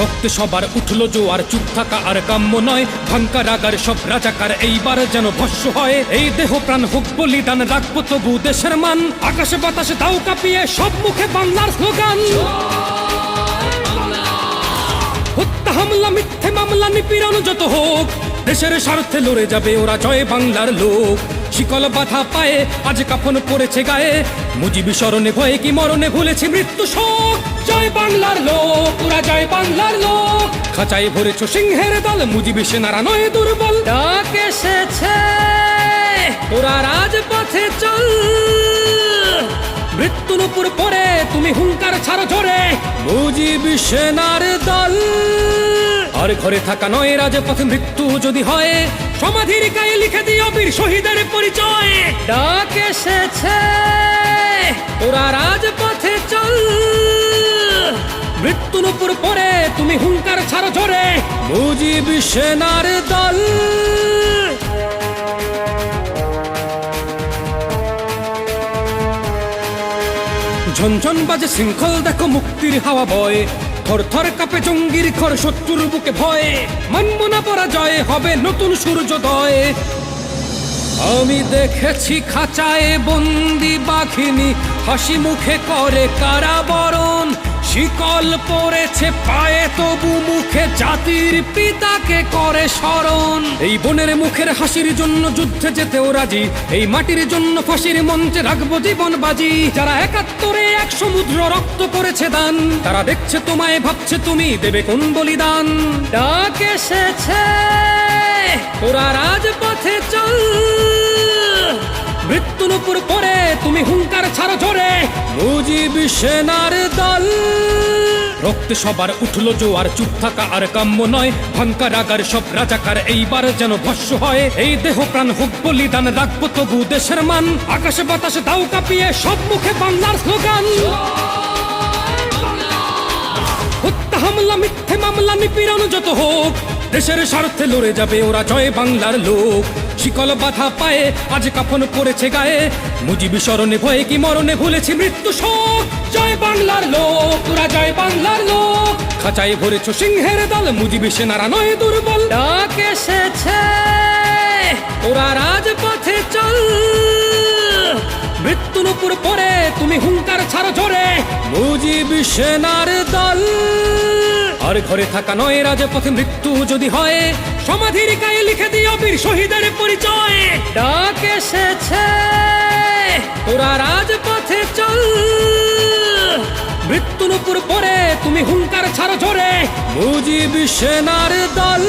রক্তে সবার উঠলো জোয়ার, চুপ থাকা আর কাম্য নয়। ভাঙ্কারাগার সব রাজাকার এইবার যেন ভস্য হয়। এই দেহ প্রাণ হোক বলিদান, রাখবো তবু দেশের মান। আকাশে বাতাসে তাও কাঁপিয়ে সব মুখে বাংলার স্লোগান। হত্যা হামলা মিথ্যে মামলা নিপীড়ন যত হোক, দেশের স্বার্থে লড়ে যাবে ওরা, জয় বাংলার লোক। শিকল বাধা পায়ে আজ কাফন পড়েছে গায়ে, মুজিবি স্মরণে ভয়ে কি মরণে ভুলেছি মৃত্যু শোক। জয় বাংলার লোক, ওরা জয় বাংলার লোক। খাঁচায় ভরেছ সিংহের দল, মুজিবি সেনারা নয় দুর্বল। ডাক এসেছে ওরা রাজপথে চল, মৃত্যুর উপর পরে তুমি হুঙ্কার ছাড়ো জোরে, মুজিবি সেনার দল। আর ঘরে থাকা নয় রাজপথে মৃত্যু যদি হয়, সমাধির গায়ে লিখে দিও বীর শহীদের পরিচয়। ডাক এসেছে ওরা রাজপথে চল, মৃত্যুর উপর পরে তুমি হুঙ্কার ছাড়ো জোরে, মুজিবি সেনার দল। ঝনঝন বাজে শৃঙ্খল দেখো মুক্তির হাওয়া বয়, থর থর কাঁপে জঙ্গির ঘর শত্রুর বুকে ভয়ে। মানব না পরাজয়, হবে নতুন সূর্যোদয়। আমি দেখেছি খাঁচায় বন্দি বাঘিনী, হাসি মুখে করে কারাবরণ। শিকল পড়েছে পায়ে তবু মুখে জাতির পিতাকে করে স্মরণ। এই বনের মুখের হাসির জন্য যুদ্ধে যেতেও রাজি, এই মাটির জন্য ফাঁসির মঞ্চে রাখবো জীবন বাজি। যারা ৭১-এ এক সমুদ্র রক্ত করেছে দান, তারা দেখছে তোমায়, ভাবছে তুমি দেবে কোন বলিদান। ডাক এসেছে ওরা রাজপথে চল, মৃত্যুর উপর পরে তুমি হুঙ্কার ছাড়ো জোরে, মুজিবি সেনার দল। রক্তে সবার উঠলো জোয়ার, চুপ থাকা আর কাম্য নয়। ভাঙ্কারাগার সব রাজাকার এইবার যেন ভস্য হয়। এই দেহ প্রাণ হোক বলিদান, রাখবো তবু দেশের মান। আকাশে বাতাসে তাও কাঁপিয়ে সব মুখে বাংলার স্লোগান। হত্যা হামলা মিথ্যে মামলা নিপীড়ন যত হোক, দেশের স্বার্থে লড়ে যাবে ওরা, জয় বাংলার লোক। শিকল বাধা পায়ে আজ কাফন পড়েছে গায়ে, মুজিবি স্মরণে ভয়ে কি মরণে ভুলেছি মৃত্যু শোক। জয় বাংলার লোক, ওরা জয় বাংলার লোক। খাঁচায় ভরেছ সিংহের দল, মুজিবি সেনারা নয় দুর্বল। ডাক এসেছে ওরা রাজপথে চল, মৃত্যুর উপর পরে তুমি হুঙ্কার ছাড়ো জোরে, মুজিবি সেনার দল। আর ঘরে থাকা নয় রাজপথে মৃত্যু যদি হয়, সমাধির গায়ে লিখে দিও বীর শহীদের পরিচয়। ডাক এসেছে ওরা রাজপথে চল, মৃত্যুর উপর পরে তুমি হুঙ্কার ছাড়ো জোরে, মুজিবি সেনার দল।